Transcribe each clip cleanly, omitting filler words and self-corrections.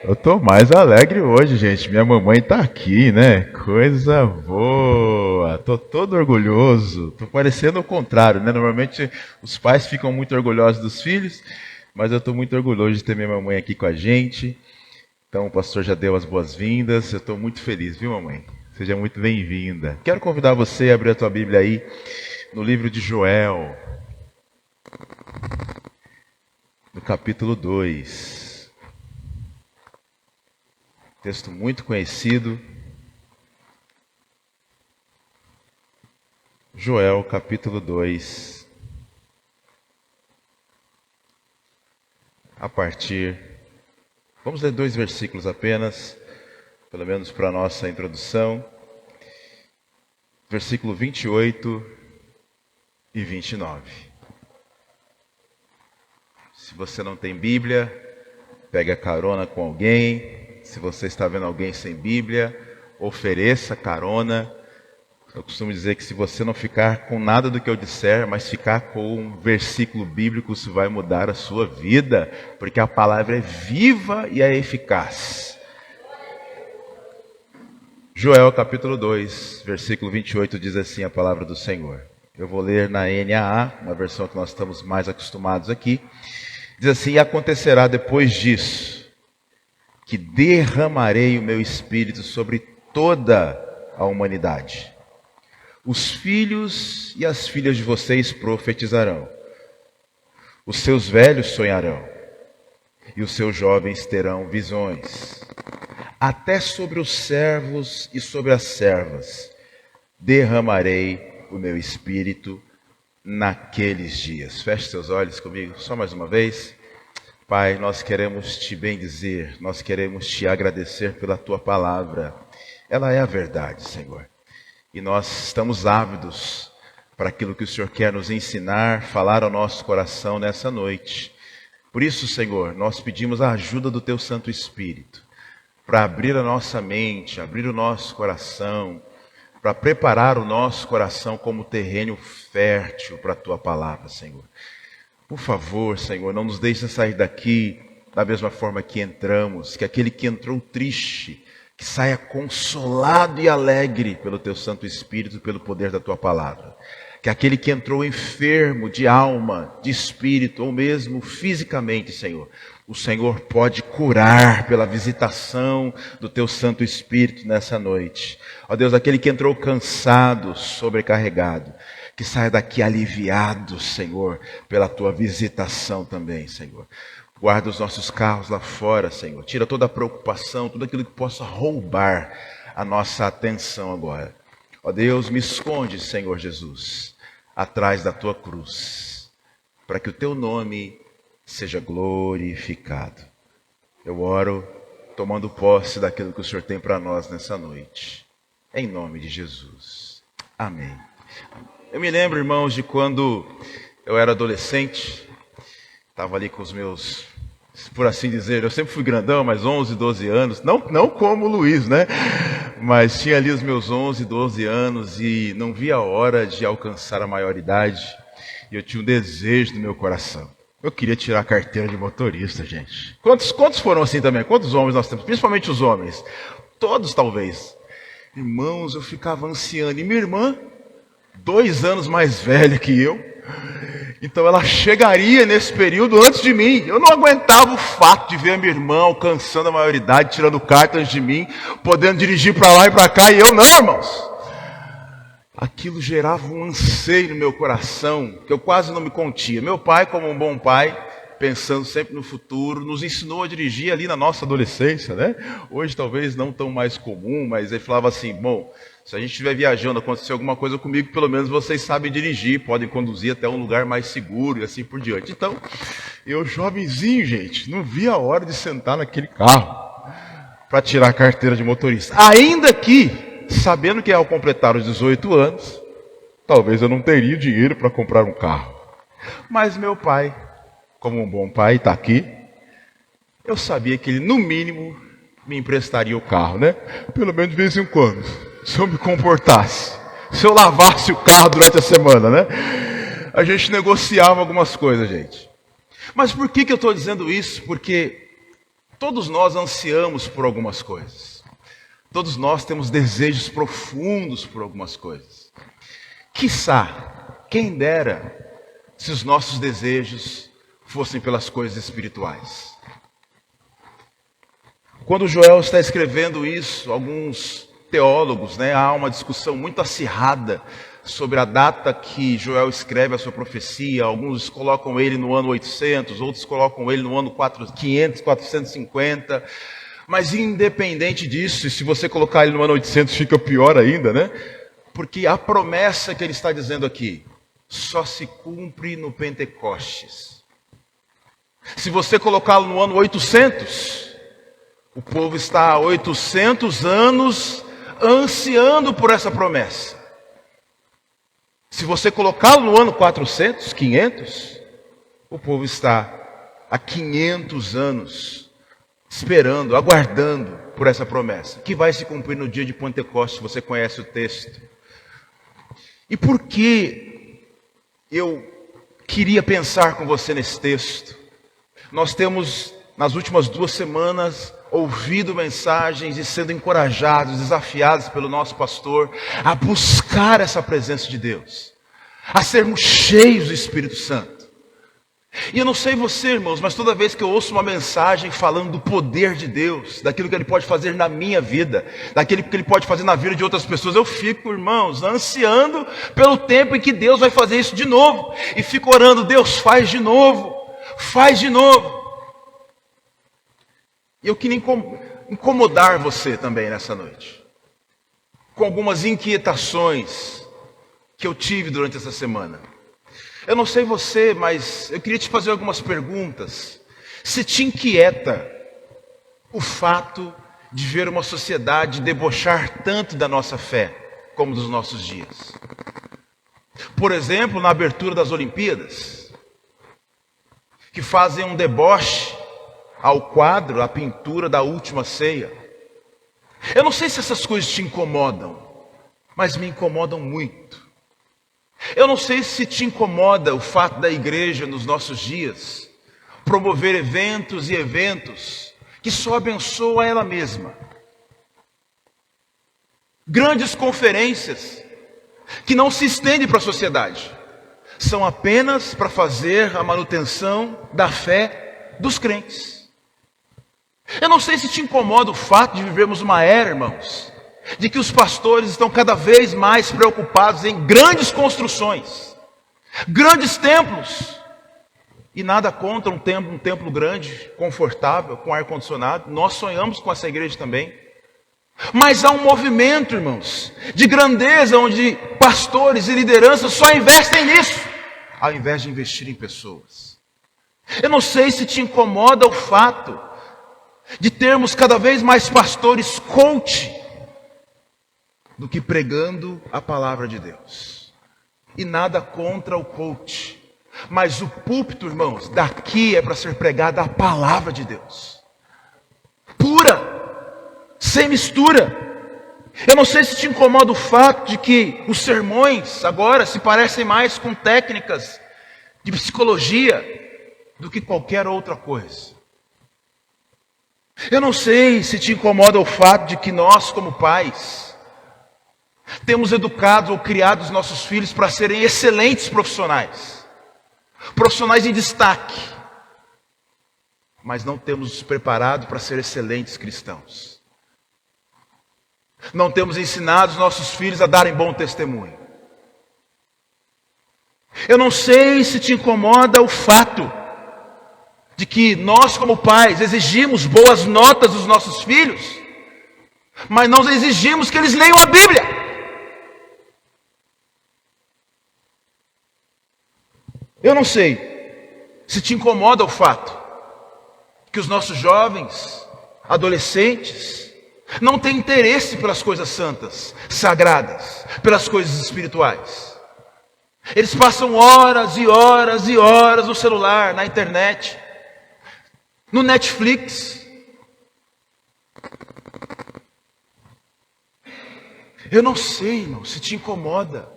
Eu tô mais alegre hoje, gente. Minha mamãe tá aqui, né? Coisa boa. Tô todo orgulhoso. Tô parecendo o contrário, né? Normalmente os pais ficam muito orgulhosos dos filhos, mas eu tô muito orgulhoso de ter minha mamãe aqui com a gente. Então o pastor já deu as boas-vindas. Eu tô muito feliz, viu, mamãe? Seja muito bem-vinda. Quero convidar você a abrir a tua Bíblia aí no livro de Joel, no capítulo 2. Texto muito conhecido. Joel, capítulo 2. Vamos ler 2 versículos apenas, pelo menos para a nossa introdução. Versículo 28 e 29. Se você não tem Bíblia, pegue a carona com alguém. Se você está vendo alguém sem Bíblia, ofereça carona. Eu costumo dizer que se você não ficar com nada do que eu disser, mas ficar com um versículo bíblico, isso vai mudar a sua vida, porque a palavra é viva e é eficaz. Joel capítulo 2, versículo 28 diz assim a palavra do Senhor. Eu vou ler na NAA, uma versão que nós estamos mais acostumados aqui. Diz assim: e acontecerá depois disso, que derramarei o meu espírito sobre toda a humanidade. Os filhos e as filhas de vocês profetizarão. Os seus velhos sonharão. E os seus jovens terão visões. Até sobre os servos e sobre as servas derramarei o meu espírito naqueles dias. Feche seus olhos comigo, só mais uma vez. Pai, nós queremos te bendizer, nós queremos te agradecer pela tua palavra. Ela é a verdade, Senhor. E nós estamos ávidos para aquilo que o Senhor quer nos ensinar, falar ao nosso coração nessa noite. Por isso, Senhor, nós pedimos a ajuda do teu Santo Espírito para abrir a nossa mente, abrir o nosso coração, para preparar o nosso coração como terreno fértil para a tua palavra, Senhor. Por favor, Senhor, não nos deixe sair daqui da mesma forma que entramos, que aquele que entrou triste, que saia consolado e alegre pelo teu Santo Espírito, pelo poder da tua palavra. Que aquele que entrou enfermo de alma, de espírito, ou mesmo fisicamente, Senhor, o Senhor pode curar pela visitação do teu Santo Espírito nessa noite. Ó Deus, aquele que entrou cansado, sobrecarregado, que saia daqui aliviado, Senhor, pela tua visitação também, Senhor. Guarda os nossos carros lá fora, Senhor. Tira toda a preocupação, tudo aquilo que possa roubar a nossa atenção agora. Ó Deus, me esconde, Senhor Jesus, atrás da tua cruz, para que o teu nome seja glorificado. Eu oro tomando posse daquilo que o Senhor tem para nós nessa noite. Em nome de Jesus. Amém. Eu me lembro, irmãos, de quando eu era adolescente, estava ali com os meus, por assim dizer, eu sempre fui grandão, mas 11, 12 anos, não como o Luiz, né? Mas tinha ali os meus 11, 12 anos e não via a hora de alcançar a maioridade. E eu tinha um desejo no meu coração. Eu queria tirar a carteira de motorista, gente. Quantos foram assim também? Quantos homens nós temos? Principalmente os homens. Todos, talvez. Irmãos, eu ficava ansiando. E minha irmã, 2 anos mais velha que eu, então ela chegaria nesse período antes de mim. Eu não aguentava o fato de ver a minha irmã alcançando a maioridade, tirando carta antes de mim, podendo dirigir para lá e para cá, e eu não, irmãos. Aquilo gerava um anseio no meu coração, que eu quase não me contia. Meu pai, como um bom pai, pensando sempre no futuro, nos ensinou a dirigir ali na nossa adolescência, né? Hoje talvez não tão mais comum, mas ele falava assim, bom, se a gente estiver viajando, acontecer alguma coisa comigo, pelo menos vocês sabem dirigir, podem conduzir até um lugar mais seguro e assim por diante. Então, eu jovenzinho, gente, não via a hora de sentar naquele carro para tirar a carteira de motorista. Ainda que, sabendo que ao completar os 18 anos, talvez eu não teria dinheiro para comprar um carro. Mas meu pai, como um bom pai, está aqui, eu sabia que ele, no mínimo, me emprestaria o carro, né? Pelo menos de vez em quando, se eu me comportasse, se eu lavasse o carro durante a semana, né? A gente negociava algumas coisas, gente. Mas por que eu estou dizendo isso? Porque Todos nós ansiamos por algumas coisas. Todos nós temos desejos profundos por algumas coisas. Quiçá, quem dera, se os nossos desejos fossem pelas coisas espirituais. Quando Joel está escrevendo isso, alguns teólogos, há uma discussão muito acirrada sobre a data que Joel escreve a sua profecia. Alguns colocam ele no ano 800, outros colocam ele no ano 500, 450. Mas independente disso, e se você colocar ele no ano 800 fica pior ainda, Porque a promessa que ele está dizendo aqui só se cumpre no Pentecostes. Se você colocá-lo no ano 800, o povo está há 800 anos ansiando por essa promessa. Se você colocá-lo no ano 400, 500, o povo está há 500 anos esperando, aguardando por essa promessa, que vai se cumprir no dia de Pentecostes. Você conhece o texto. E por que eu queria pensar com você nesse texto? Nós temos, nas últimas 2 semanas, ouvido mensagens e sendo encorajados, desafiados pelo nosso pastor a buscar essa presença de Deus, a sermos cheios do Espírito Santo. E eu não sei você, irmãos, mas toda vez que eu ouço uma mensagem falando do poder de Deus, daquilo que Ele pode fazer na minha vida, daquilo que Ele pode fazer na vida de outras pessoas, eu fico, irmãos, ansiando pelo tempo em que Deus vai fazer isso de novo. E fico orando: Deus, faz de novo, faz de novo. E eu queria incomodar você também nessa noite, com algumas inquietações que eu tive durante essa semana. Eu não sei você, mas eu queria te fazer algumas perguntas. Se te inquieta o fato de ver uma sociedade debochar tanto da nossa fé como dos nossos dias. Por exemplo, na abertura das Olimpíadas, que fazem um deboche ao quadro, à pintura da última ceia. Eu não sei se essas coisas te incomodam, mas me incomodam muito. Eu não sei se te incomoda o fato da igreja nos nossos dias promover eventos e eventos que só abençoam a ela mesma. Grandes conferências que não se estendem para a sociedade, são apenas para fazer a manutenção da fé dos crentes. Eu não sei se te incomoda o fato de vivermos uma era, irmãos, de que os pastores estão cada vez mais preocupados em grandes construções, grandes templos. E nada contra um templo grande, confortável, com ar-condicionado. Nós sonhamos com essa igreja também. Mas há um movimento, irmãos, de grandeza, onde pastores e lideranças só investem nisso, ao invés de investir em pessoas. Eu não sei se te incomoda o fato de termos cada vez mais pastores coach do que pregando a palavra de Deus. E nada contra o coach, mas o púlpito, irmãos, daqui é para ser pregada a palavra de Deus, pura, sem mistura. Eu não sei se te incomoda o fato de que os sermões agora se parecem mais com técnicas de psicologia do que qualquer outra coisa. Eu não sei se te incomoda o fato de que nós, como pais, temos educado ou criado os nossos filhos para serem excelentes profissionais, profissionais em destaque, mas não temos os preparado para ser excelentes cristãos. Não temos ensinado os nossos filhos a darem bom testemunho. Eu não sei se te incomoda o fato de que nós, como pais, exigimos boas notas dos nossos filhos, mas não exigimos que eles leiam a Bíblia. Eu não sei se te incomoda o fato que os nossos jovens, adolescentes, não têm interesse pelas coisas santas, sagradas, pelas coisas espirituais. Eles passam horas e horas e horas no celular, na internet, no Netflix. Eu não sei, irmão, se te incomoda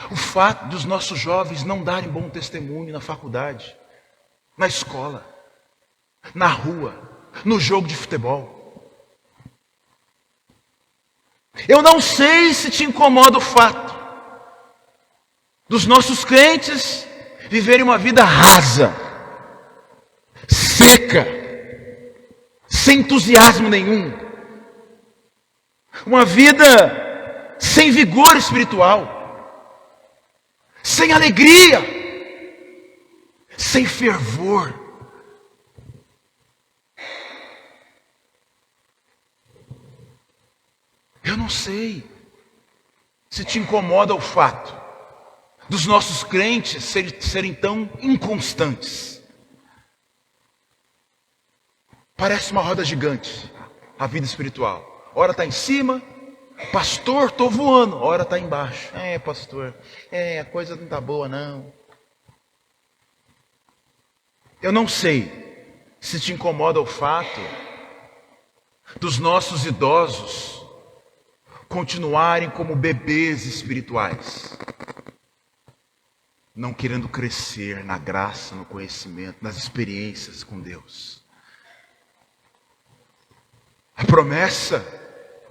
o fato dos nossos jovens não darem bom testemunho na faculdade, na escola, na rua, no jogo de futebol. Eu não sei se te incomoda o fato dos nossos crentes viverem uma vida rasa, seca, sem entusiasmo nenhum. Uma vida sem vigor espiritual, sem alegria, sem fervor. Eu não sei se te incomoda o fato dos nossos crentes serem tão inconstantes. Parece uma roda gigante, a vida espiritual. Ora está em cima, pastor, estou voando. Ora está embaixo. Pastor, a coisa não está boa não. Eu não sei se te incomoda o fato dos nossos idosos continuarem como bebês espirituais, não querendo crescer na graça, no conhecimento, nas experiências com Deus. A promessa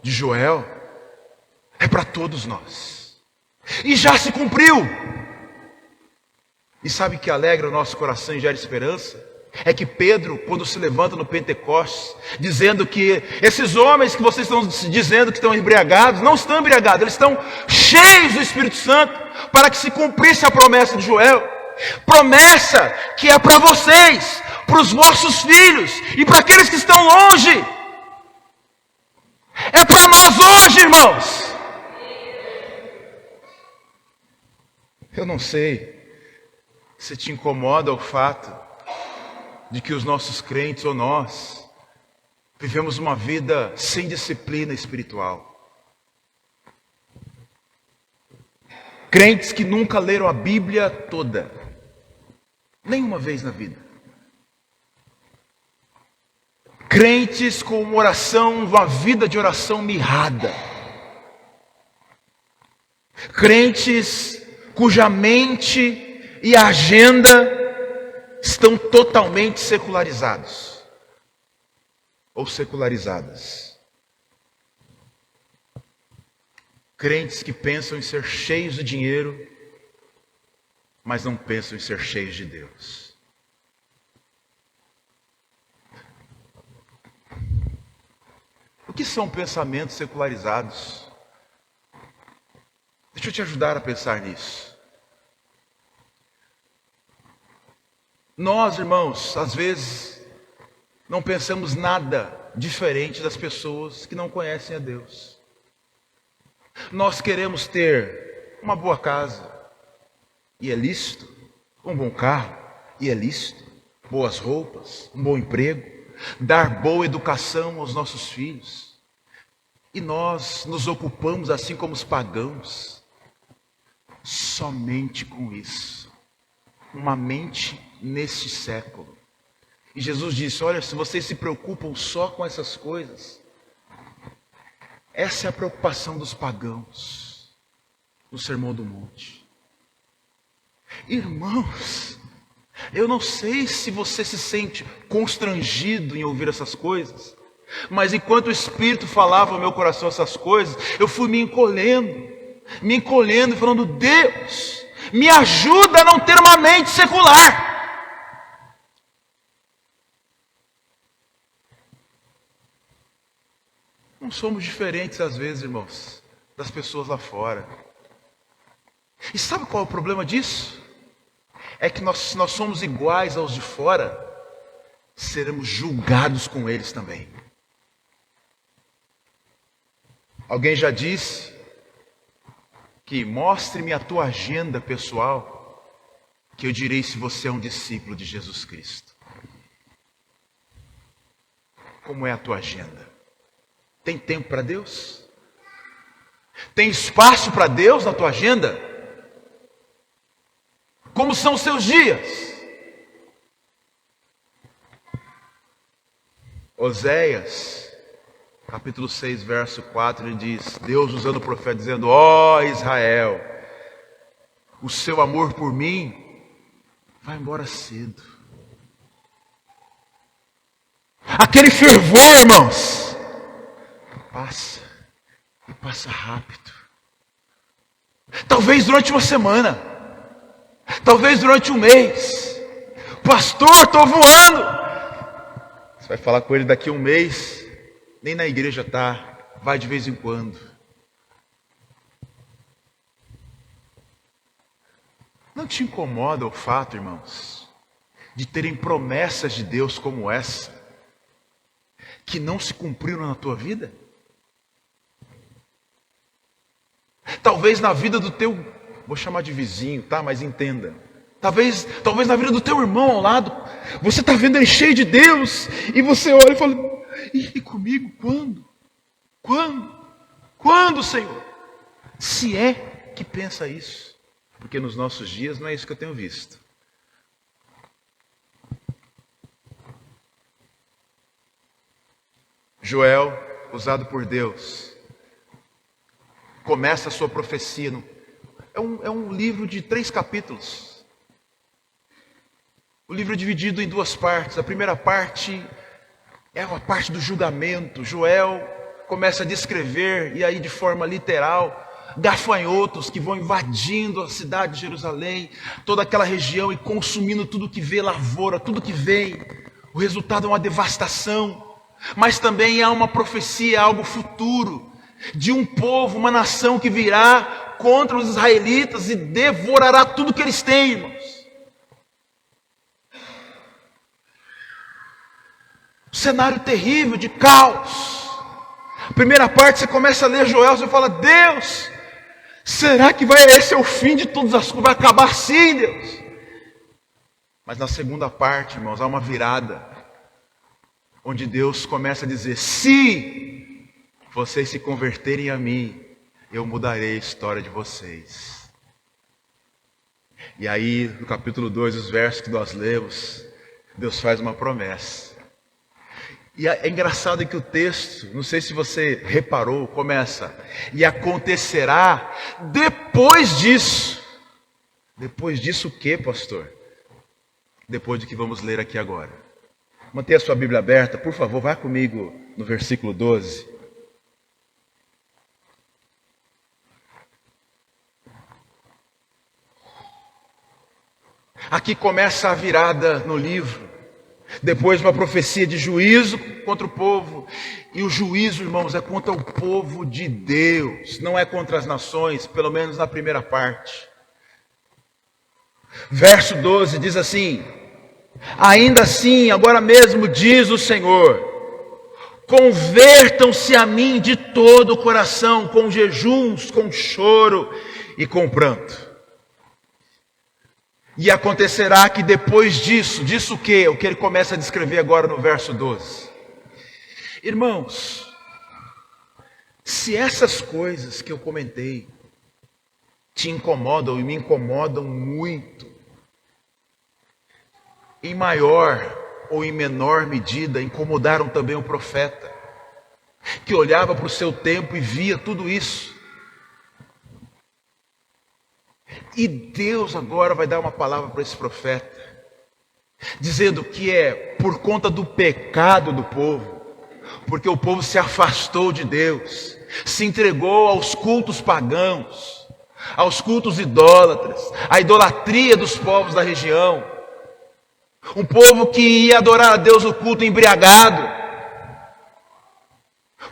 de Joel é para todos nós, e já se cumpriu. E sabe o que alegra o nosso coração e gera esperança? É que Pedro, quando se levanta no Pentecostes, dizendo que esses homens que vocês estão dizendo que estão embriagados, não estão embriagados, eles estão cheios do Espírito Santo, para que se cumprisse a promessa de Joel. Promessa que é para vocês, para os vossos filhos e para aqueles que estão longe. É para nós hoje, irmãos. Eu não sei se te incomoda o fato de que os nossos crentes ou nós vivemos uma vida sem disciplina espiritual. Crentes que nunca leram a Bíblia toda, nenhuma vez na vida. Crentes com uma vida de oração mirrada. Crentes cuja mente e agenda estão totalmente secularizados ou secularizadas. Crentes que pensam em ser cheios de dinheiro, mas não pensam em ser cheios de Deus. O que são pensamentos secularizados? Deixa eu te ajudar a pensar nisso. Nós, irmãos, às vezes não pensamos nada diferente das pessoas que não conhecem a Deus. Nós queremos ter uma boa casa, e é lícito, um bom carro, e é lícito, boas roupas, um bom emprego, dar boa educação aos nossos filhos. E nós nos ocupamos, assim como os pagãos, somente com isso. Uma mente neste século. E Jesus disse: olha, se vocês se preocupam só com essas coisas, essa é a preocupação dos pagãos no Sermão do Monte. Irmãos, eu não sei se você se sente constrangido em ouvir essas coisas, mas enquanto o Espírito falava ao meu coração essas coisas, eu fui me encolhendo e falando: Deus, me ajuda a não ter uma mente secular. Não somos diferentes às vezes, irmãos, das pessoas lá fora. E sabe qual é o problema disso? É que se nós somos iguais aos de fora, seremos julgados com eles também. Alguém já disse que mostre-me a tua agenda pessoal, que eu direi se você é um discípulo de Jesus Cristo. Como é a tua agenda? Tem tempo para Deus? Tem espaço para Deus na tua agenda? Como são os seus dias? Oséias, capítulo 6, verso 4, ele diz, Deus usando o profeta, dizendo: ó Israel, o seu amor por mim vai embora cedo. Aquele fervor, irmãos, passa, e passa rápido. Talvez durante uma semana, talvez durante um mês. Pastor, estou voando. Você vai falar com ele daqui a um mês, nem na igreja está, vai de vez em quando. Não te incomoda o fato, irmãos, de terem promessas de Deus como essa, que não se cumpriram na tua vida? Talvez na vida do teu, vou chamar de vizinho, tá? Mas entenda. Talvez na vida do teu irmão ao lado, você está vendo ele cheio de Deus, e você olha e fala, e comigo, quando? Quando, Senhor? Se é que pensa isso. Porque nos nossos dias não é isso que eu tenho visto. Joel, usado por Deus, começa a sua profecia. É um livro de 3 capítulos. O livro é dividido em 2 partes. A primeira parte é a parte do julgamento. Joel começa a descrever, e aí de forma literal, gafanhotos que vão invadindo a cidade de Jerusalém, toda aquela região, e consumindo tudo que vê, lavoura, tudo que vem. O resultado é uma devastação, mas também há uma profecia, algo futuro, de um povo, uma nação que virá contra os israelitas e devorará tudo que eles têm, irmãos. Um cenário terrível de caos. A primeira parte você começa a ler Joel, você fala, Deus, será que esse é o fim de todas as coisas? Vai acabar assim, Deus? Mas na segunda parte, irmãos, há uma virada, onde Deus começa a dizer, se vocês se converterem a mim, eu mudarei a história de vocês. E aí, no capítulo 2, os versos que nós lemos, Deus faz uma promessa. E é engraçado que o texto, não sei se você reparou, começa, e acontecerá depois disso. Depois disso o que, pastor? Depois do que vamos ler aqui agora. Mantenha a sua Bíblia aberta, por favor, vá comigo no versículo 12. Aqui começa a virada no livro. Depois uma profecia de juízo contra o povo. E o juízo, irmãos, é contra o povo de Deus. Não é contra as nações, pelo menos na primeira parte. Verso 12 diz assim, ainda assim, agora mesmo diz o Senhor, convertam-se a mim de todo o coração, com jejuns, com choro e com pranto. E acontecerá que depois disso o que? O que ele começa a descrever agora no verso 12. Irmãos, se essas coisas que eu comentei te incomodam e me incomodam muito, em maior ou em menor medida incomodaram também o profeta, que olhava para o seu tempo e via tudo isso. E Deus agora vai dar uma palavra para esse profeta, dizendo que é por conta do pecado do povo, porque o povo se afastou de Deus, se entregou aos cultos pagãos, aos cultos idólatras, à idolatria dos povos da região. Um povo que ia adorar a Deus no culto embriagado.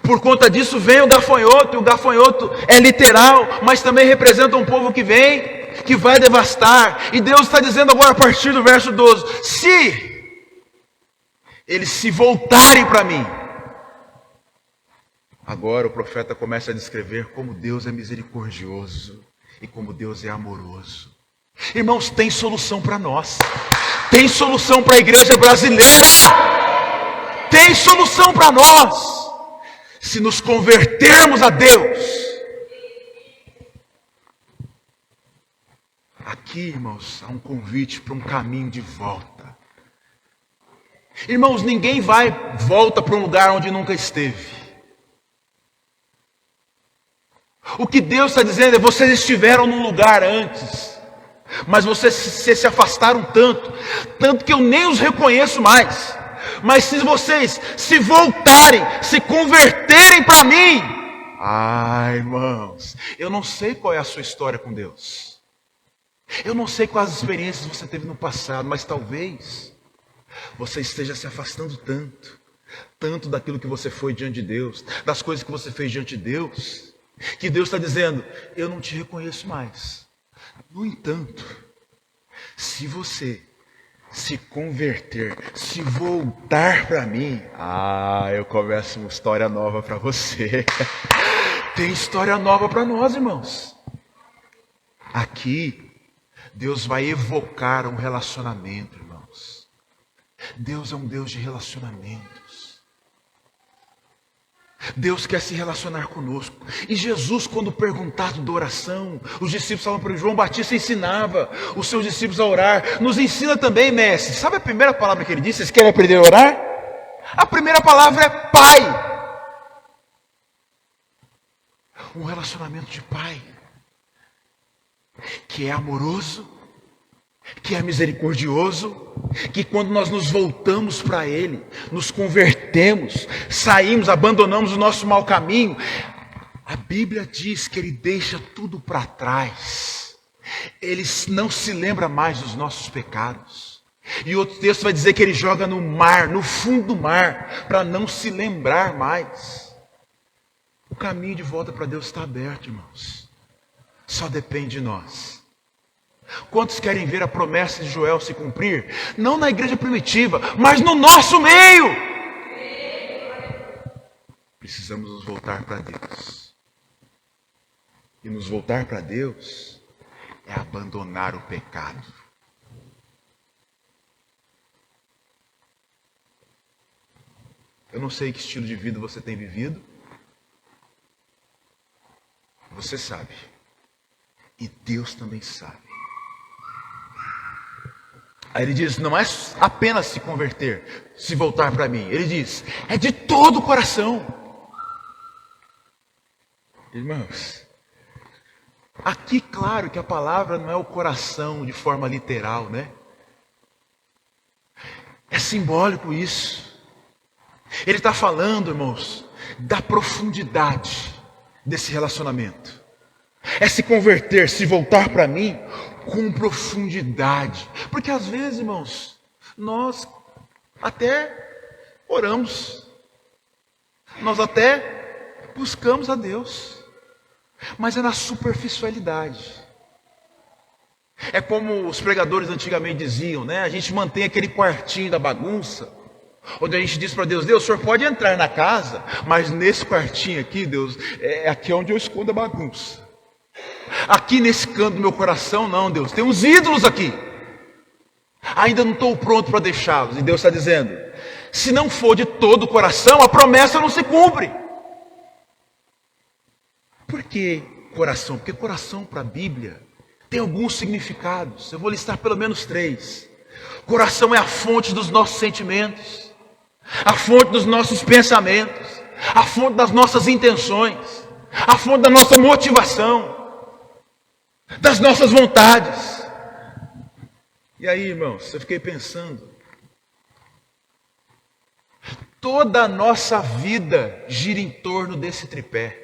Por conta disso vem o gafanhoto, e o gafanhoto é literal, mas também representa um povo que vem, que vai devastar. E Deus está dizendo agora a partir do verso 12, se eles se voltarem para mim. Agora o profeta começa a descrever como Deus é misericordioso e como Deus é amoroso. Irmãos, tem solução para nós. Tem solução para a igreja brasileira. Tem solução para nós. Se nos convertermos a Deus. Aqui, irmãos, há um convite para um caminho de volta. Irmãos, ninguém volta para um lugar onde nunca esteve. O que Deus está dizendo é, vocês estiveram num lugar antes, mas vocês se afastaram tanto que eu nem os reconheço mais. Mas se vocês se voltarem, se converterem para mim, irmãos, eu não sei qual é a sua história com Deus. Eu não sei quais experiências você teve no passado, mas talvez você esteja se afastando tanto daquilo que você foi diante de Deus, das coisas que você fez diante de Deus, que Deus está dizendo, eu não te reconheço mais. No entanto, se você se converter, se voltar para mim, eu começo uma história nova para você. Tem história nova para nós, irmãos. Aqui, Deus vai evocar um relacionamento, irmãos. Deus é um Deus de relacionamentos. Deus quer se relacionar conosco. E Jesus, quando perguntado da oração, os discípulos falavam para João Batista ensinava os seus discípulos a orar. Nos ensina também, mestre. Sabe a primeira palavra que ele disse? Vocês querem aprender a orar? A primeira palavra é Pai. Um relacionamento de Pai, que é amoroso, que é misericordioso, que quando nós nos voltamos para Ele, nos convertemos, saímos, abandonamos o nosso mau caminho, a Bíblia diz que Ele deixa tudo para trás. Ele não se lembra mais dos nossos pecados. E outro texto vai dizer que Ele joga no mar, no fundo do mar, para não se lembrar mais. O caminho de volta para Deus está aberto, irmãos. Só depende de nós. Quantos querem ver a promessa de Joel se cumprir? Não na igreja primitiva, mas no nosso meio. Precisamos nos voltar para Deus. E nos voltar para Deus é abandonar o pecado. Eu não sei que estilo de vida você tem vivido. Você sabe. E Deus também sabe. Aí ele diz, não é apenas se converter, se voltar para mim. Ele diz, é de todo o coração. Irmãos, aqui claro que a palavra não é o coração de forma literal, né? É simbólico isso. Ele está falando, irmãos, da profundidade desse relacionamento. É se converter, se voltar para mim com profundidade. Porque às vezes, irmãos, nós até oramos, nós até buscamos a Deus, mas é na superficialidade. É como os pregadores antigamente diziam, né? A gente mantém aquele quartinho da bagunça, onde a gente diz para Deus, Deus, o Senhor pode entrar na casa, mas nesse quartinho aqui, Deus, aqui é onde eu escondo a bagunça. Aqui nesse canto do meu coração, não, Deus, tem uns ídolos aqui. Ainda não estou pronto para deixá-los. E Deus está dizendo, se não for de todo o coração, a promessa não se cumpre. Por que coração? Porque coração para a Bíblia tem alguns significados. Eu vou listar pelo menos 3. Coração é a fonte dos nossos sentimentos, a fonte dos nossos pensamentos, a fonte das nossas intenções, a fonte da nossa motivação, das nossas vontades. E aí, irmãos, eu fiquei pensando, toda a nossa vida gira em torno desse tripé.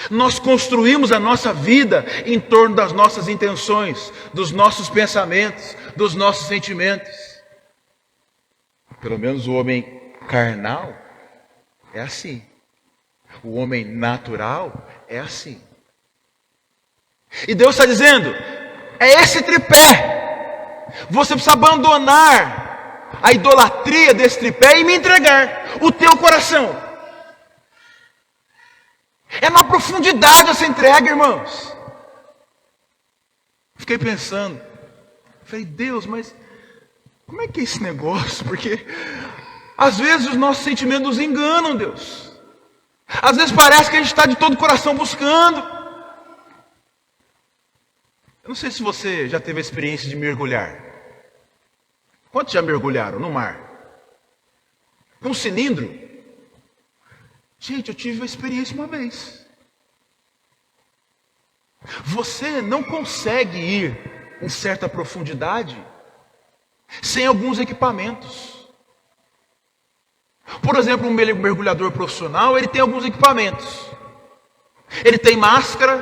Nós construímos a nossa vida em torno das nossas intenções, dos nossos pensamentos, dos nossos sentimentos. Pelo menos o homem carnal é assim. O homem natural é assim. E Deus está dizendo, é esse tripé. Você precisa abandonar a idolatria desse tripé e me entregar o teu coração. É na profundidade essa entrega, irmãos. Fiquei pensando, falei, Deus, mas como é que é esse negócio? Porque às vezes os nossos sentimentos nos enganam, Deus. Às vezes parece que a gente está de todo o coração buscando. Eu não sei se você já teve a experiência de mergulhar. Quantos já mergulharam no mar? Com um cilindro? Gente, eu tive uma experiência uma vez. Você não consegue ir em certa profundidade sem alguns equipamentos. Por exemplo, um mergulhador profissional, ele tem alguns equipamentos. Ele tem máscara,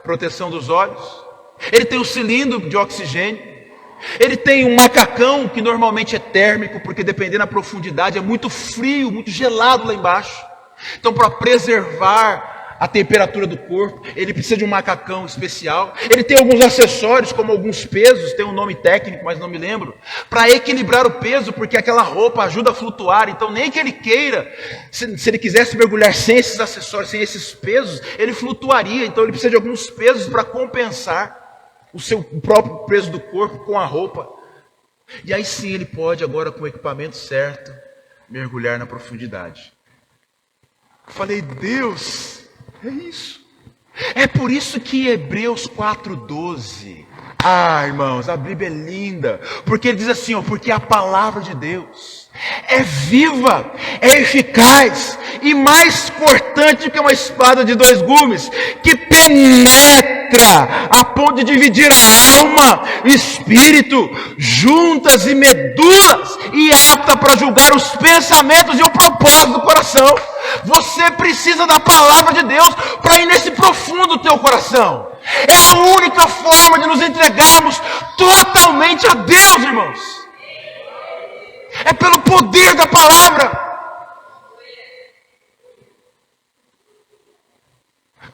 proteção dos olhos. Ele tem o cilindro de oxigênio. Ele tem um macacão, que normalmente é térmico, porque dependendo da profundidade é muito frio, muito gelado lá embaixo. Então, para preservar a temperatura do corpo, ele precisa de um macacão especial. Ele tem alguns acessórios, como alguns pesos, tem um nome técnico, mas não me lembro, para equilibrar o peso, porque aquela roupa ajuda a flutuar. Então, nem que ele queira, se ele quisesse mergulhar sem esses acessórios, sem esses pesos, ele flutuaria. Então, ele precisa de alguns pesos para compensar o próprio peso do corpo com a roupa. E aí sim ele pode agora, com o equipamento certo, mergulhar na profundidade. Eu falei, Deus, é isso. É por isso que Hebreus 4:12, irmãos, a Bíblia é linda, porque ele diz assim, ó, porque a palavra de Deus é viva, é eficaz e mais cortante que uma espada de 2 gumes, que penetra a ponto de dividir a alma, espírito, juntas e medulas, e apta para julgar os pensamentos e o propósito do coração. Você precisa da palavra de Deus para ir nesse profundo do teu coração. É a única forma de nos entregarmos totalmente a Deus, irmãos. É pelo poder da palavra.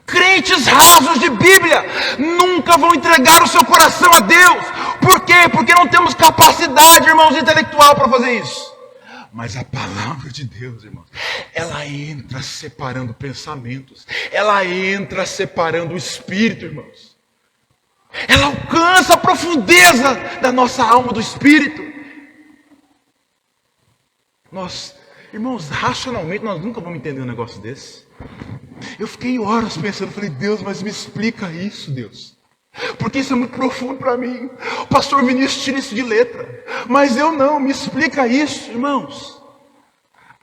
Crentes rasos de Bíblia nunca vão entregar o seu coração a Deus. Por quê? Porque não temos capacidade, irmãos, intelectual para fazer isso. Mas a palavra de Deus, irmãos, ela entra separando pensamentos. Ela entra separando o espírito, irmãos. Ela alcança a profundeza da nossa alma, do espírito. Nós, irmãos, racionalmente nós nunca vamos entender um negócio desse. Eu fiquei horas pensando, falei, Deus, mas me explica isso, Deus. Porque isso é muito profundo para mim. O pastor Vinícius tira isso de letra. Mas eu não, me explica isso, irmãos.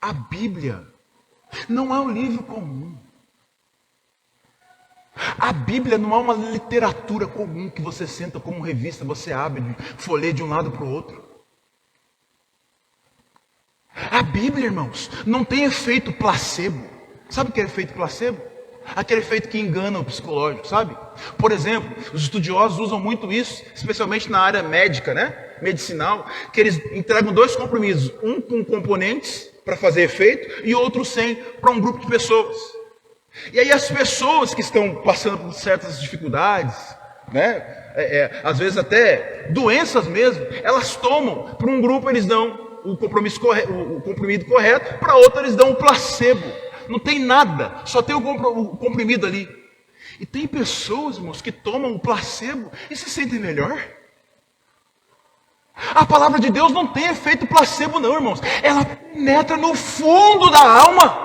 A Bíblia não é um livro comum. A Bíblia não é uma literatura comum que você senta como revista, você abre, folheia de um lado para o outro. A Bíblia, irmãos, não tem efeito placebo. Sabe o que é efeito placebo? Aquele efeito que engana o psicológico, sabe? Por exemplo, os estudiosos usam muito isso, especialmente na área médica, né? Medicinal, que eles entregam 2 comprimidos, um com componentes para fazer efeito e outro sem, para um grupo de pessoas. E aí as pessoas que estão passando por certas dificuldades, né? Às vezes até doenças mesmo, elas tomam, para um grupo eles dão o comprimido correto, para outro eles dão o placebo. Não tem nada, só tem o comprimido ali. E tem pessoas, irmãos, que tomam o placebo e se sentem melhor. A palavra de Deus não tem efeito placebo não, irmãos. Ela penetra no fundo da alma.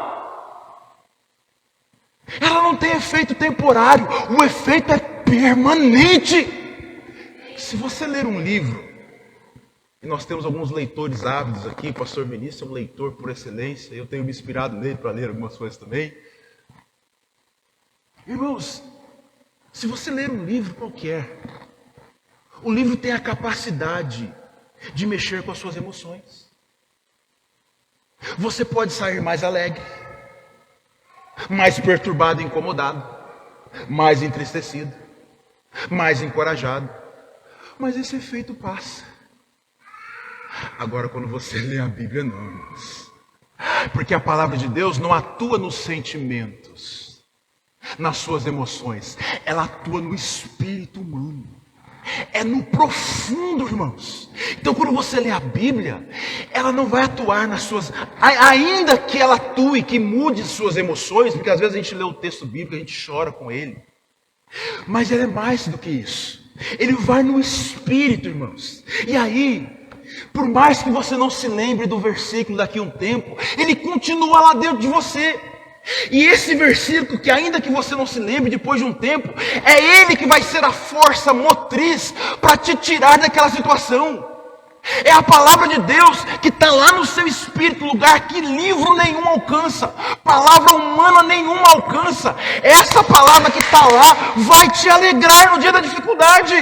Ela não tem efeito temporário, o efeito é permanente. Se você ler um livro, e nós temos alguns leitores ávidos aqui, o pastor Vinícius é um leitor por excelência, eu tenho me inspirado nele para ler algumas coisas também. Irmãos, se você ler um livro qualquer, o livro tem a capacidade de mexer com as suas emoções. Você pode sair mais alegre, mais perturbado e incomodado, mais entristecido, mais encorajado, mas esse efeito passa. Agora, quando você lê a Bíblia, não, irmãos. Porque a palavra de Deus não atua nos sentimentos, nas suas emoções. Ela atua no espírito humano. É no profundo, irmãos. Então, quando você lê a Bíblia, ela não vai atuar nas suas... Ainda que ela atue, que mude suas emoções, porque às vezes a gente lê o texto bíblico, a gente chora com ele. Mas ela é mais do que isso. Ele vai no espírito, irmãos. E aí... por mais que você não se lembre do versículo daqui a um tempo, ele continua lá dentro de você. E esse versículo, que ainda que você não se lembre depois de um tempo, é ele que vai ser a força motriz para te tirar daquela situação. É a palavra de Deus que está lá no seu espírito, lugar que livro nenhum alcança, palavra humana nenhuma alcança. Essa palavra que está lá vai te alegrar no dia da dificuldade,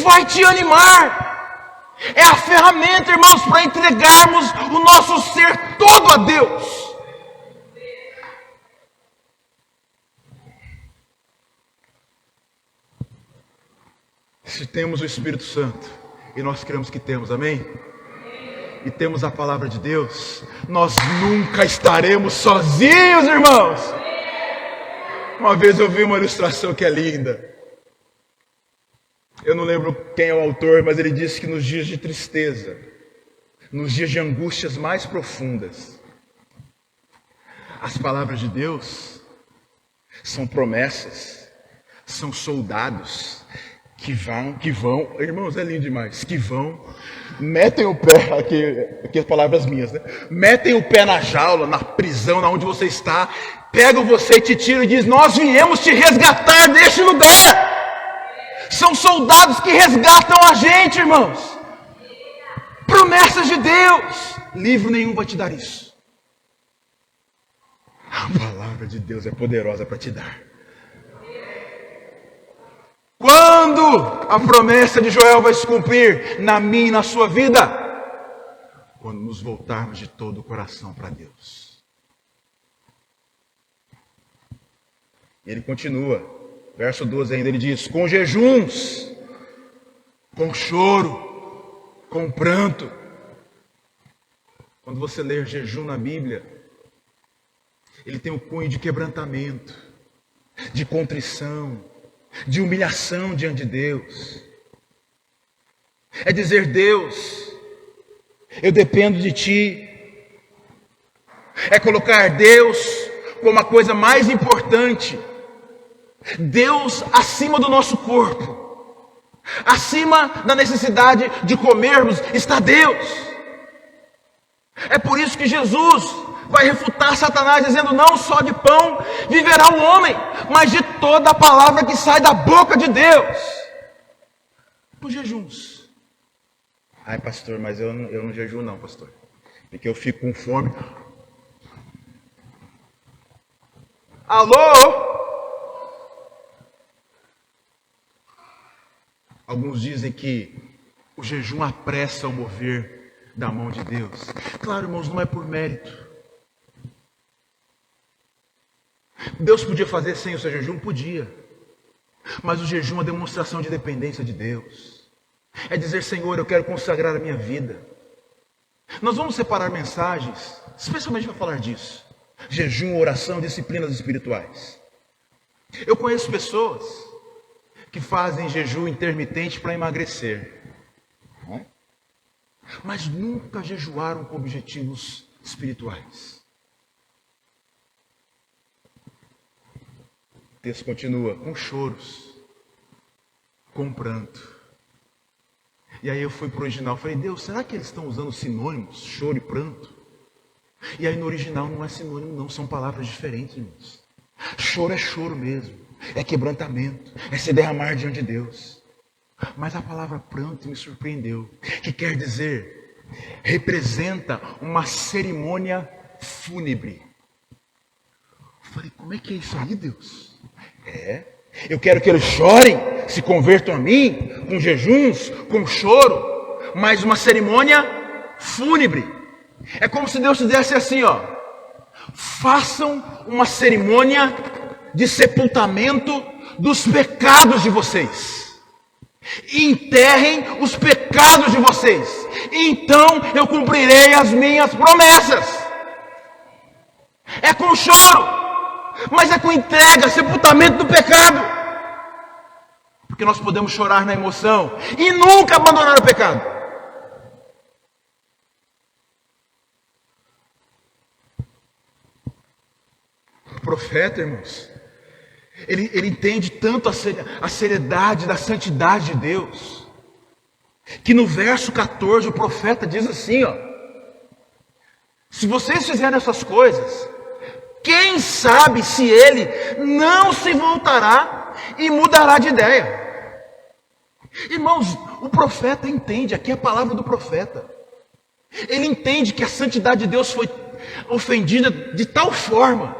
vai te animar. É a ferramenta, irmãos, para entregarmos o nosso ser todo a Deus. Se temos o Espírito Santo, e nós cremos que temos, amém? E temos a palavra de Deus, nós nunca estaremos sozinhos, irmãos. Uma vez eu vi uma ilustração que é linda. Eu não lembro quem é o autor, mas ele disse que nos dias de tristeza, nos dias de angústias mais profundas, as palavras de Deus são promessas, são soldados que vão, irmãos, é lindo demais, que vão, metem o pé, aqui as palavras minhas, né? Metem o pé na jaula, na prisão, na onde você está, pegam você e te tiram e dizem: nós viemos te resgatar deste lugar. São soldados que resgatam a gente, irmãos. Promessas de Deus. Livro nenhum vai te dar isso. A palavra de Deus é poderosa para te dar. Quando a promessa de Joel vai se cumprir na minha e na sua vida? Quando nos voltarmos de todo o coração para Deus. E ele continua, verso 12 ainda, ele diz: com jejuns, com choro, com pranto. Quando você ler jejum na Bíblia, ele tem o cunho de quebrantamento, de contrição, de humilhação diante de Deus. É dizer: Deus, eu dependo de Ti. É colocar Deus como a coisa mais importante. Deus acima do nosso corpo. Acima da necessidade de comermos está Deus. É por isso que Jesus vai refutar Satanás dizendo: não só de pão viverá o homem, mas de toda a palavra que sai da boca de Deus. Por jejuns. Ai, pastor, mas eu não jejuo não, pastor, porque eu fico com fome. Alô? Alguns dizem que o jejum apressa o mover da mão de Deus. Claro, irmãos, não é por mérito. Deus podia fazer sem o seu jejum? Podia. Mas o jejum é uma demonstração de dependência de Deus. É dizer: Senhor, eu quero consagrar a minha vida. Nós vamos separar mensagens, especialmente para falar disso. Jejum, oração, disciplinas espirituais. Eu conheço pessoas que fazem jejum intermitente para emagrecer, mas nunca jejuaram com objetivos espirituais. O texto continua: com choros, com pranto. E aí eu fui para o original, falei: Deus, será que eles estão usando sinônimos, choro e pranto? E aí no original não é sinônimo não, são palavras diferentes, irmãos. Choro é choro mesmo, é quebrantamento, é se derramar diante de Deus. Mas a palavra pranto me surpreendeu, que quer dizer, representa uma cerimônia fúnebre. Eu falei: como é que é isso aí, Deus? Eu quero que eles chorem, se convertam a mim, com jejuns, com choro, mas uma cerimônia fúnebre. É como se Deus dissesse assim, façam uma cerimônia de sepultamento dos pecados de vocês. Enterrem os pecados de vocês. Então eu cumprirei as minhas promessas. É com choro, mas é com entrega, sepultamento do pecado. Porque nós podemos chorar na emoção e nunca abandonar o pecado. O profeta, irmãos, ele entende tanto a seriedade da santidade de Deus, que no verso 14 o profeta diz assim, se vocês fizerem essas coisas, quem sabe se ele não se voltará e mudará de ideia. Irmãos, o profeta entende, aqui é a palavra do profeta. Ele entende que a santidade de Deus foi ofendida de tal forma,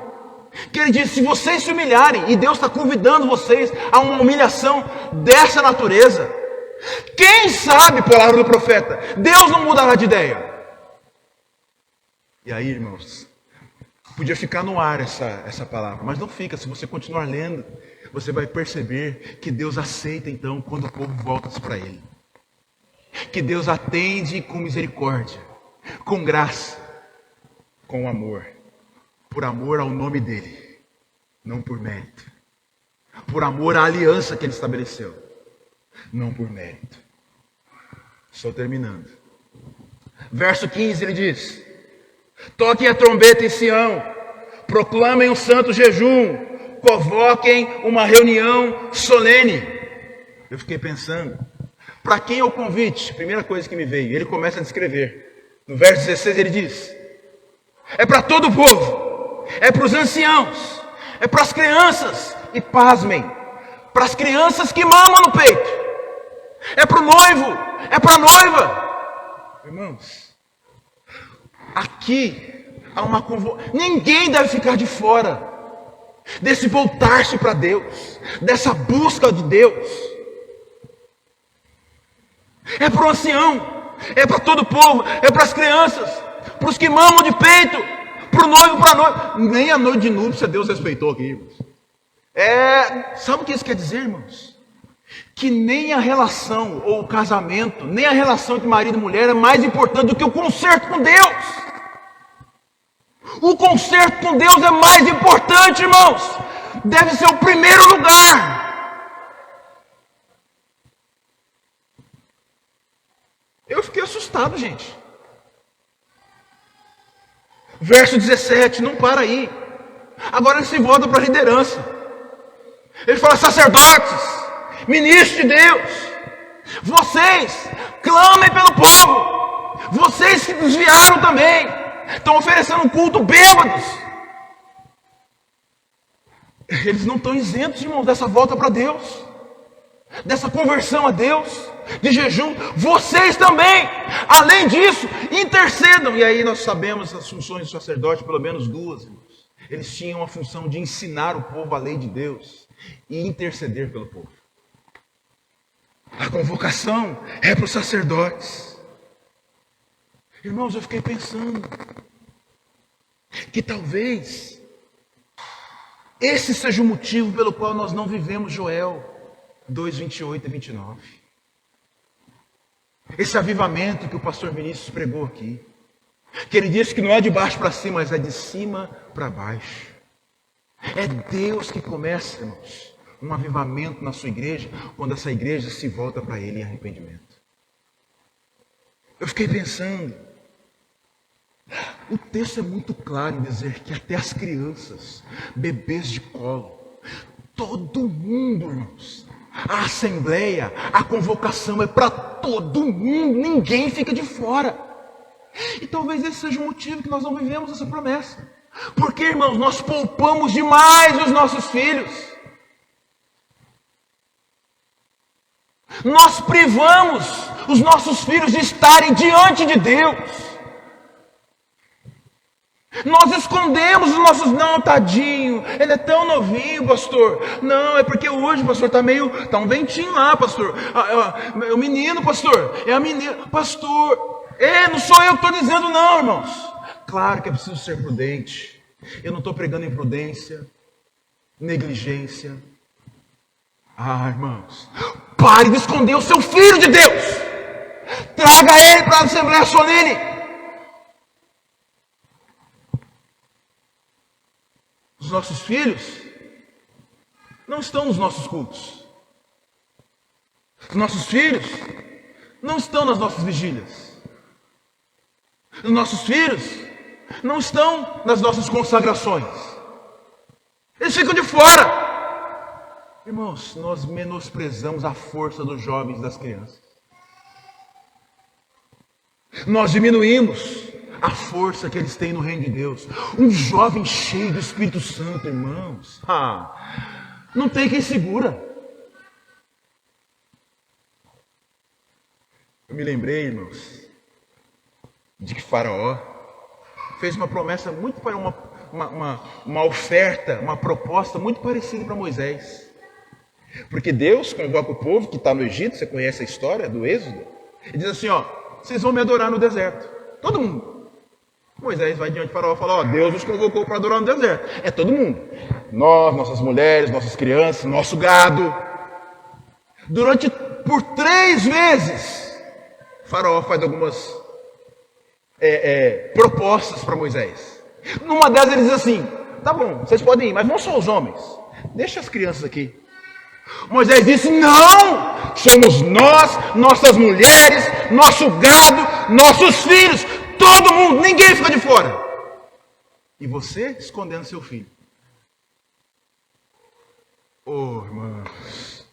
que ele diz: se vocês se humilharem, e Deus está convidando vocês a uma humilhação dessa natureza, Quem sabe, palavra do profeta, Deus não mudará de ideia. E aí, irmãos, podia ficar no ar essa palavra, mas não fica. Se você continuar lendo, você vai perceber que Deus aceita então quando o povo volta-se para Ele. Que Deus atende com misericórdia, com graça, com amor. Por amor ao nome dEle, não por mérito. Por amor à aliança que Ele estabeleceu, não por mérito. Estou terminando. Verso 15 ele diz: toquem a trombeta em Sião, proclamem um santo jejum, convoquem uma reunião solene. Eu fiquei pensando, para quem é o convite? Primeira coisa que me veio, ele começa a descrever. No verso 16 ele diz: é para todo o povo, é para os anciãos, é para as crianças, e pasmem, para as crianças que mamam no peito, é para o noivo, é para a noiva. Irmãos, aqui há uma convocação. Ninguém deve ficar de fora desse voltar-se para Deus, dessa busca de Deus. É para o ancião, é para todo o povo, é para as crianças, para os que mamam de peito, para o noivo, para a noiva. Nem a noite de núpcia Deus respeitou aqui, irmãos. Sabe o que isso quer dizer, irmãos? Que nem a relação ou o casamento, nem a relação entre marido e mulher é mais importante do que o concerto com Deus. O concerto com Deus é mais importante, irmãos. Deve ser o primeiro lugar. Eu fiquei assustado, gente. Verso 17, não para aí. Agora ele se volta para a liderança. Ele fala: sacerdotes, ministros de Deus, vocês clamem pelo povo. Vocês que desviaram também, estão oferecendo um culto bêbados. Eles não estão isentos, irmãos, dessa volta para Deus, dessa conversão a Deus, de jejum. Vocês também, além disso, intercedam. E aí nós sabemos as funções do sacerdote, pelo menos duas, irmãos. Eles tinham a função de ensinar o povo a lei de Deus e interceder pelo povo. A convocação é para os sacerdotes. Irmãos, eu fiquei pensando que talvez esse seja o motivo pelo qual nós não vivemos Joel 2, 28 e 29. Esse avivamento que o pastor Vinícius pregou aqui, que ele disse que não é de baixo para cima, mas é de cima para baixo. É Deus que começa, irmãos, um avivamento na sua igreja, quando essa igreja se volta para Ele em arrependimento. Eu fiquei pensando, o texto é muito claro em dizer que até as crianças, bebês de colo, todo mundo, irmãos, a assembleia, a convocação é para todo mundo, ninguém fica de fora. E talvez esse seja o motivo que nós não vivemos essa promessa. Porque, irmãos, nós poupamos demais os nossos filhos. Nós privamos os nossos filhos de estarem diante de Deus. Nós escondemos os nossos... Não, tadinho, ele é tão novinho, pastor. Não, é porque hoje, pastor, tá um ventinho lá, pastor. É o menino, pastor. É a menina, pastor. Não sou eu que estou dizendo não, irmãos. Claro que é preciso ser prudente. Eu não estou pregando imprudência, negligência. Irmãos, pare de esconder o seu filho de Deus. Traga ele para a Assembleia Solene. Os nossos filhos não estão nos nossos cultos. Os nossos filhos não estão nas nossas vigílias. Os nossos filhos não estão nas nossas consagrações. Eles ficam de fora. Irmãos, nós menosprezamos a força dos jovens e das crianças. Nós diminuímos a força que eles têm no reino de Deus. Um jovem cheio do Espírito Santo, irmãos, não tem quem segura. Eu me lembrei, irmãos, de que Faraó fez uma promessa muito para uma oferta, uma proposta muito parecida para Moisés. Porque Deus convoca o povo que está no Egito, você conhece a história do Êxodo, e diz assim, ó, vocês vão me adorar no deserto. Todo mundo. Moisés vai diante de Faraó e fala, ó, Deus nos convocou para adorar no deserto. É todo mundo. Nós, nossas mulheres, nossas crianças, nosso gado. Por 3 vezes, Faraó faz algumas propostas para Moisés. Numa delas ele diz assim, tá bom, vocês podem ir, mas não só os homens. Deixa as crianças aqui. Moisés disse, não! Somos nós, nossas mulheres, nosso gado, nossos filhos, todo mundo, ninguém fica de fora. E você escondendo seu filho. Oh, irmãos,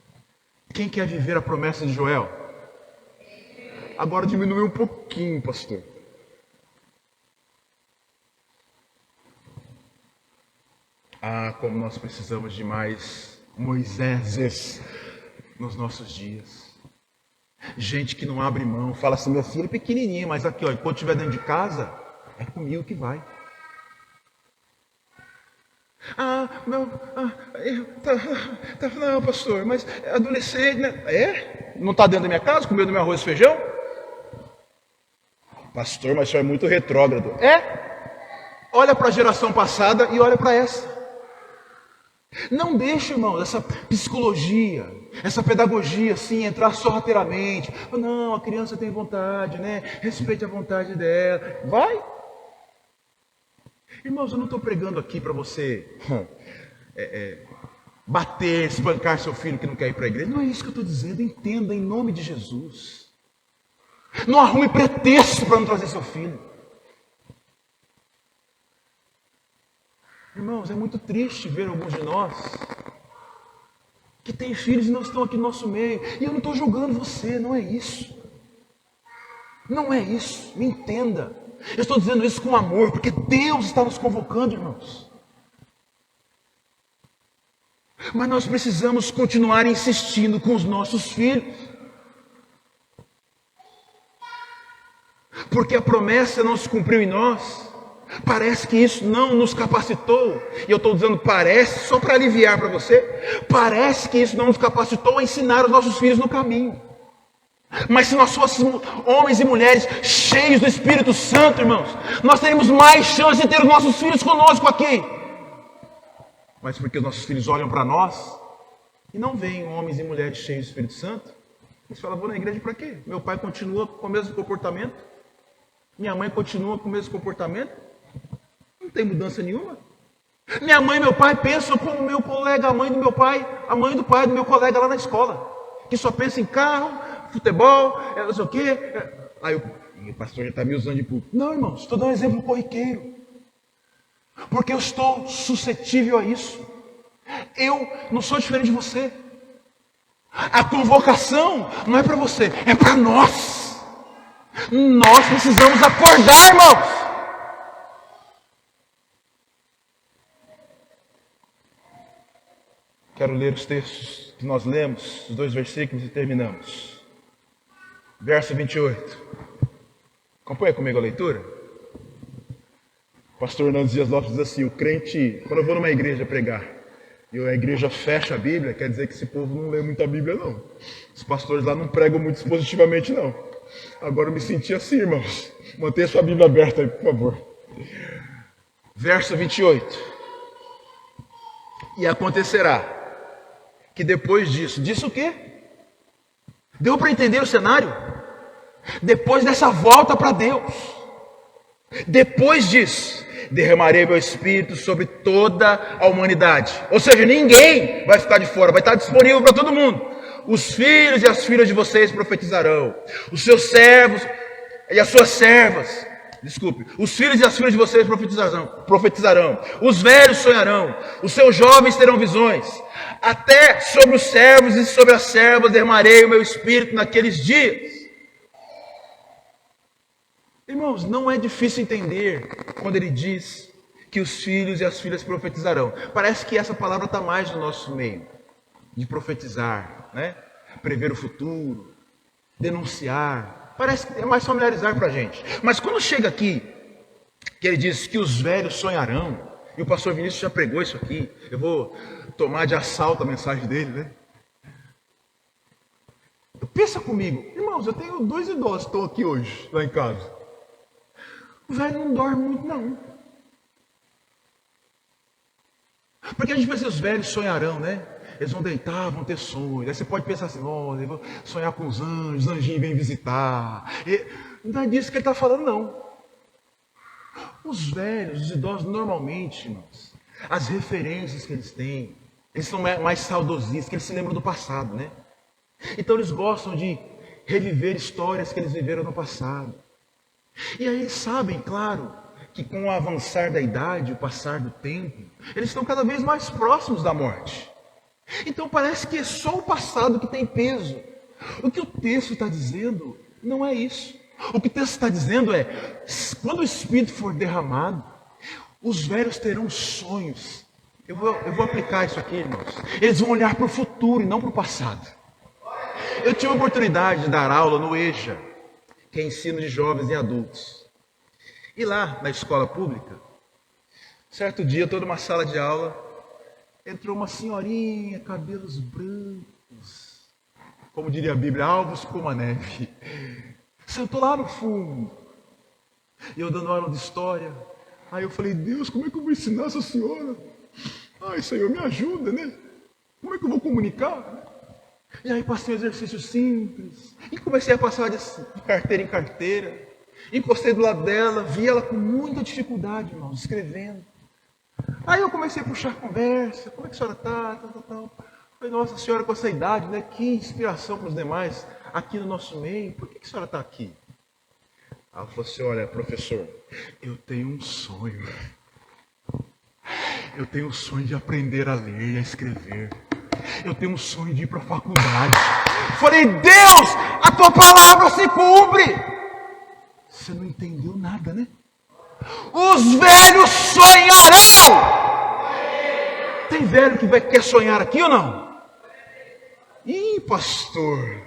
quem quer viver a promessa de Joel? Agora diminuiu um pouquinho, pastor. Ah, como nós precisamos de mais Moiséses nos nossos dias. Gente que não abre mão, fala assim, meu filho é pequenininho, mas aqui, ó, enquanto estiver dentro de casa, é comigo que vai. Não, pastor, mas é adolescente, né? Não está dentro da minha casa, comendo meu arroz e feijão? Pastor, mas o senhor é muito retrógrado. Olha para a geração passada e olha para essa. Não deixe, irmão, essa psicologia, essa pedagogia assim, entrar sorrateiramente. Não, a criança tem vontade, né? Respeite a vontade dela. Vai. Irmãos, eu não estou pregando aqui para você bater, espancar seu filho que não quer ir para a igreja. Não é isso que eu estou dizendo. Entenda em nome de Jesus. Não arrume pretexto para não trazer seu filho. Irmãos, é muito triste ver alguns de nós que têm filhos e não estão aqui no nosso meio. E eu não estou julgando você, não é isso. Não é isso, me entenda. Eu estou dizendo isso com amor, porque Deus está nos convocando, irmãos. Mas nós precisamos continuar insistindo com os nossos filhos. Porque a promessa não se cumpriu em nós. Parece que isso não nos capacitou. E eu estou dizendo parece, só para aliviar para você. Parece que isso não nos capacitou a ensinar os nossos filhos no caminho. Mas se nós fôssemos homens e mulheres cheios do Espírito Santo, irmãos, nós teríamos mais chance de ter os nossos filhos conosco aqui. Mas porque os nossos filhos olham para nós e não veem homens e mulheres cheios do Espírito Santo, eles falam, vou na igreja para quê? Meu pai continua com o mesmo comportamento? Minha mãe continua com o mesmo comportamento? Não tem mudança nenhuma. Minha mãe e meu pai pensam como meu colega, a mãe do meu pai, a mãe do pai do meu colega lá na escola, que só pensa em carro, futebol, não sei o quê. Aí o pastor já está me usando de público. Não, irmãos, estou dando um exemplo corriqueiro. Porque eu estou suscetível a isso. Eu não sou diferente de você. A convocação não é para você, é para nós. Nós precisamos acordar, irmãos. Quero ler os textos que nós lemos, os 2 versículos e terminamos. Verso 28. Acompanha comigo a leitura. O pastor Hernandes Dias Lopes diz assim, o crente, quando eu vou numa igreja pregar, e a igreja fecha a Bíblia, quer dizer que esse povo não lê muita Bíblia, não. Os pastores lá não pregam muito expositivamente, não. Agora eu me senti assim, irmãos. Mantenha sua Bíblia aberta aí, por favor. Verso 28. E acontecerá que depois disso o quê? Deu para entender o cenário? Depois dessa volta para Deus, depois disso, derramarei meu Espírito sobre toda a humanidade. Ou seja, ninguém vai ficar de fora, vai estar disponível para todo mundo. Os filhos e as filhas de vocês profetizarão. Os seus servos e as suas servas, os filhos e as filhas de vocês profetizarão. Os velhos sonharão. Os seus jovens terão visões. Até sobre os servos e sobre as servas derramarei o meu Espírito naqueles dias. Irmãos, não é difícil entender quando ele diz que os filhos e as filhas profetizarão. Parece que essa palavra está mais no nosso meio, de profetizar, né? Prever o futuro, denunciar. Parece que é mais familiarizar para a gente. Mas quando chega aqui, que ele diz que os velhos sonharão, e o pastor Vinícius já pregou isso aqui, eu vou tomar de assalto a mensagem dele, né? Pensa comigo, irmãos, eu tenho 2 idosos que estão aqui hoje, lá em casa. O velho não dorme muito, não. Porque a gente pensa que os velhos sonharão, né? Eles vão deitar, vão ter sonhos. Aí você pode pensar assim, olha, eu vou sonhar com os anjinhos vêm visitar. Não é disso que ele está falando, não. Os velhos, os idosos, normalmente, irmãos, as referências que eles têm, eles são mais saudosistas, que eles se lembram do passado, né? Então eles gostam de reviver histórias que eles viveram no passado. E aí eles sabem, claro, que com o avançar da idade, o passar do tempo, eles estão cada vez mais próximos da morte. Então parece que é só o passado que tem peso. O que o texto está dizendo não é isso. O que o texto está dizendo é, quando o Espírito for derramado, os velhos terão sonhos. Eu vou aplicar isso aqui, irmãos. Eles vão olhar para o futuro e não para o passado. Eu tive a oportunidade de dar aula no EJA, que é ensino de jovens e adultos. E lá, na escola pública, certo dia, toda uma sala de aula, entrou uma senhorinha, cabelos brancos, como diria a Bíblia, alvos como a neve. Sentou lá no fundo. E eu dando aula de história. Aí eu falei, Deus, como é que eu vou ensinar essa senhora? Ai, Senhor, me ajuda, né? Como é que eu vou comunicar? E aí passei um exercício simples. E comecei a passar de carteira em carteira. Encostei do lado dela, vi ela com muita dificuldade, irmão, escrevendo. Aí eu comecei a puxar conversa. Como é que a senhora está? Falei, nossa, a senhora com essa idade, né? Que inspiração para os demais aqui no nosso meio. Por que a senhora está aqui? Ela falou assim, olha, professor, eu tenho um sonho. Eu tenho um sonho de aprender a ler e a escrever. Eu tenho um sonho de ir para a faculdade. Falei, Deus, a tua palavra se cumpre. Você não entendeu nada, né? Os velhos sonharão. Tem velho que quer sonhar aqui ou não? Ih, pastor.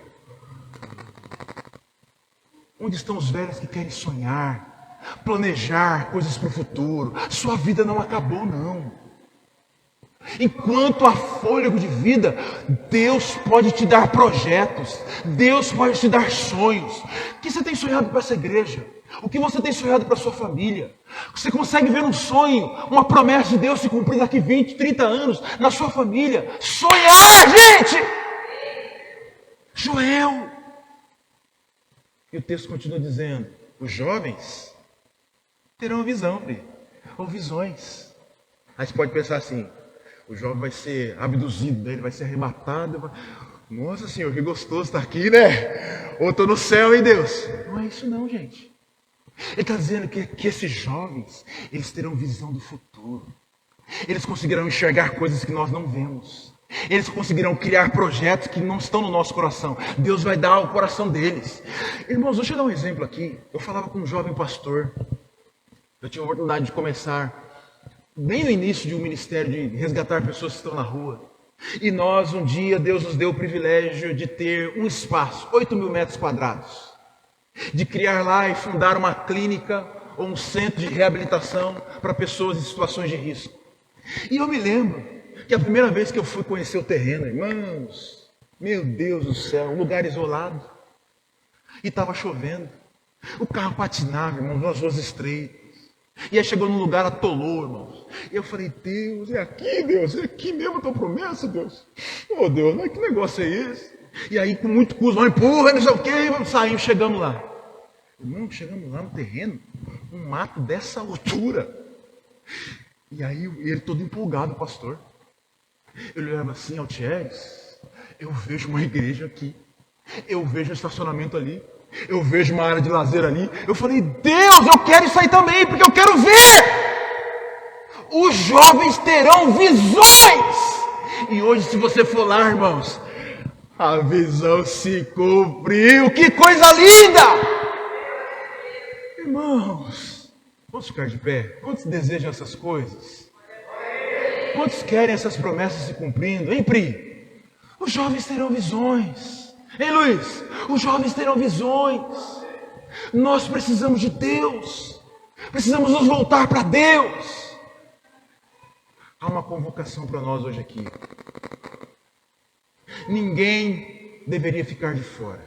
Onde estão os velhos que querem sonhar, planejar coisas para o futuro? Sua vida não acabou, não. Enquanto há fôlego de vida, Deus pode te dar projetos, Deus pode te dar sonhos. O que você tem sonhado para essa igreja? O que você tem sonhado para a sua família? Você consegue ver um sonho, uma promessa de Deus se cumprir daqui 20, 30 anos na sua família? Sonhar, gente! Joel. E o texto continua dizendo, os jovens terão visão, ou visões. Aí você pode pensar assim, o jovem vai ser abduzido, ele vai ser arrebatado. Nossa Senhor, que gostoso estar aqui, né? Ou estou no céu, hein, Deus? Não é isso não, gente. Ele está dizendo que esses jovens, eles terão visão do futuro. Eles conseguirão enxergar coisas que nós não vemos. Eles conseguirão criar projetos que não estão no nosso coração. Deus vai dar ao coração deles. Irmãos, deixa eu dar um exemplo aqui. Eu falava com um jovem pastor. Eu tive a oportunidade de começar bem no início de um ministério de resgatar pessoas que estão na rua. E nós, um dia, Deus nos deu o privilégio de ter um espaço, 8.000 metros quadrados. De criar lá e fundar uma clínica ou um centro de reabilitação para pessoas em situações de risco. E eu me lembro que a primeira vez que eu fui conhecer o terreno, irmãos, meu Deus do céu, um lugar isolado. E estava chovendo. O carro patinava, irmãos, nas ruas estreitas. E aí chegou num lugar, atolou, irmãos. E eu falei, Deus, é aqui, Deus, é aqui mesmo a tua promessa, Deus. Oh, Deus, mas que negócio é esse? E aí, com muito custo, empurra, não sei o quê, saímos, chegamos lá. Irmão, chegamos lá no terreno, um mato dessa altura. E aí, ele todo empolgado, pastor. Eu olhava assim, Altieres, eu vejo uma igreja aqui. Eu vejo um estacionamento ali. Eu vejo uma área de lazer ali. Eu falei, Deus, eu quero isso aí também, porque eu quero ver. Os jovens terão visões. E hoje, se você for lá, irmãos, a visão se cumpriu. Que coisa linda! Irmãos, vamos ficar de pé? Quantos desejam essas coisas? Quantos querem essas promessas se cumprindo? Hein, Pri? Os jovens terão visões. Hein, Luiz? Os jovens terão visões. Nós precisamos de Deus. Precisamos nos voltar para Deus. Há uma convocação para nós hoje aqui. Ninguém deveria ficar de fora.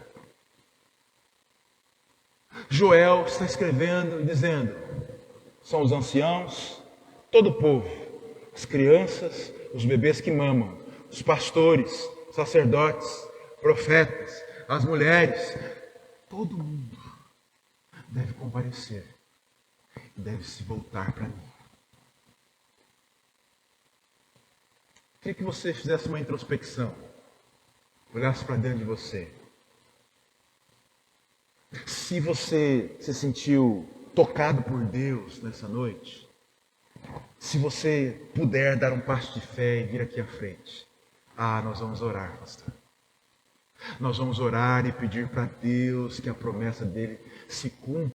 Joel está escrevendo e dizendo: são os anciãos, todo o povo, as crianças, os bebês que mamam, os pastores, os sacerdotes, profetas, as mulheres, todo mundo deve comparecer e deve se voltar para mim. Queria que você fizesse uma introspecção, olhasse para dentro de você. Se você se sentiu tocado por Deus nessa noite, se você puder dar um passo de fé e vir aqui à frente. Nós vamos orar, pastor. Nós vamos orar e pedir para Deus que a promessa dele se cumpra